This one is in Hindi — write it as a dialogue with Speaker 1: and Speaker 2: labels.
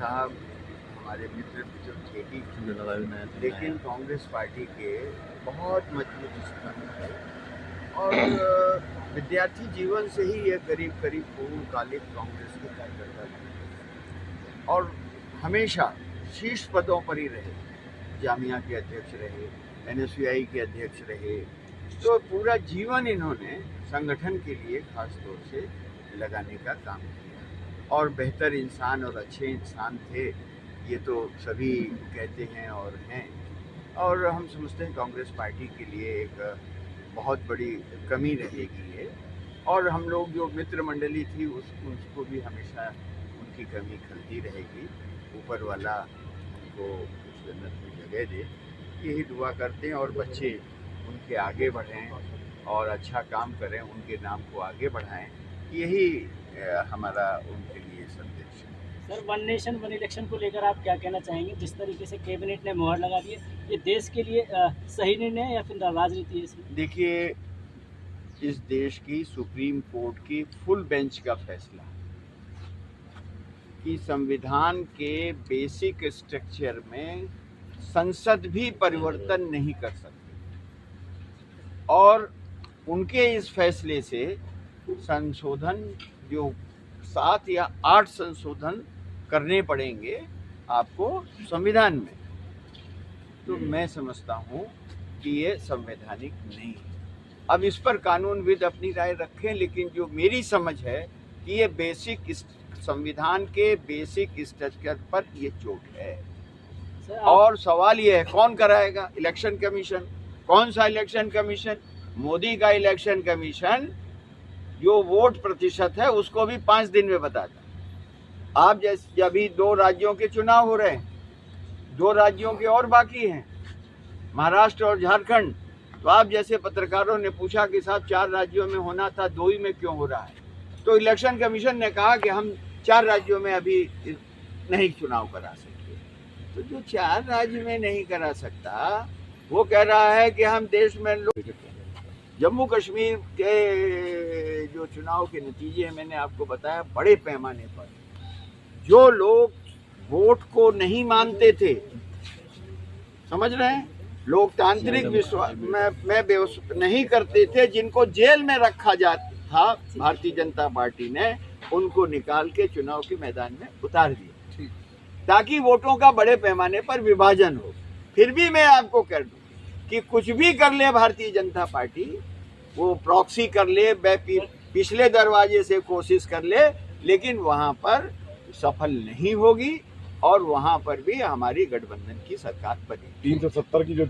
Speaker 1: साहब हमारे मित्र तो थे ही, लेकिन कांग्रेस पार्टी के बहुत मजबूत स्तंभ है और विद्यार्थी जीवन से ही ये करीब करीब पूर्णकालिक कांग्रेस के कार्यकर्ता थे और हमेशा शीर्ष पदों पर ही रहे। जामिया के अध्यक्ष रहे, NSUI के अध्यक्ष रहे, तो पूरा जीवन इन्होंने संगठन के लिए खास तौर से लगाने का काम किया और बेहतर इंसान और अच्छे इंसान थे, ये तो सभी कहते हैं और हैं। और हम समझते हैं कांग्रेस पार्टी के लिए एक बहुत बड़ी कमी रहेगी ये, और हम लोग जो मित्र मंडली थी उसको भी हमेशा उनकी कमी खलती रहेगी। ऊपर वाला उनको उस जन्नत में जगह दे, यही दुआ करते हैं और बच्चे उनके आगे बढ़ें और अच्छा काम करें, उनके नाम को आगे बढ़ाएं, यही हमारा उनके लिए संदेश है।
Speaker 2: Sir, one nation one election को लेकर आप क्या कहना चाहेंगे? जिस तरीके से कैबिनेट ने मुहर लगा दी है, ये देश के लिए सही निर्णय है या फिर राजनीति है इसमें?
Speaker 1: देखिए, इस देश की सुप्रीम कोर्ट की फुल बेंच का फैसला कि संविधान के बेसिक स्ट्रक्चर में संसद भी परिवर्तन नहीं कर सकती और उनके इस फैसले से संशोधन जो 7 या 8 संशोधन करने पड़ेंगे आपको संविधान में, तो मैं समझता हूँ कि ये संवैधानिक नहीं है। अब इस पर कानूनविद अपनी राय रखें, लेकिन जो मेरी समझ है कि ये बेसिक संविधान के बेसिक स्ट्रक्चर पर ये चोट है। और सवाल ये है, कौन कराएगा? Election commission. कौन सा इलेक्शन कमीशन? मोदी का इलेक्शन कमीशन जो वोट प्रतिशत है उसको भी 5 दिन में बताता। आप जैसे अभी 2 राज्यों के चुनाव हो रहे हैं, 2 राज्यों के और बाकी हैं, महाराष्ट्र और झारखंड। तो आप जैसे पत्रकारों ने पूछा कि साहब 4 राज्यों में होना था, 2 ही में क्यों हो रहा है? तो इलेक्शन कमीशन ने कहा कि हम 4 राज्यों में अभी नहीं चुनाव करा सकते। तो जो 4 राज्य में नहीं करा सकता वो कह रहा है कि हम देश में जम्मू कश्मीर के जो चुनाव के नतीजे मैंने आपको बताया, बड़े पैमाने पर जो लोग वोट को नहीं मानते थे, समझ रहे हैं, लोकतांत्रिक विश्वास में नहीं करते थे, जिनको जेल में रखा जाता था, भारतीय जनता पार्टी ने उनको निकाल के चुनाव के मैदान में उतार दिया ताकि वोटों का बड़े पैमाने पर विभाजन हो। फिर भी मैं आपको कह दूं कि कुछ भी कर ले भारतीय जनता पार्टी, वो प्रॉक्सी कर ले, पिछले दरवाजे से कोशिश कर ले, लेकिन वहां पर सफल नहीं होगी और वहां पर भी हमारी गठबंधन की सरकार बनेगी।
Speaker 3: 370 की जो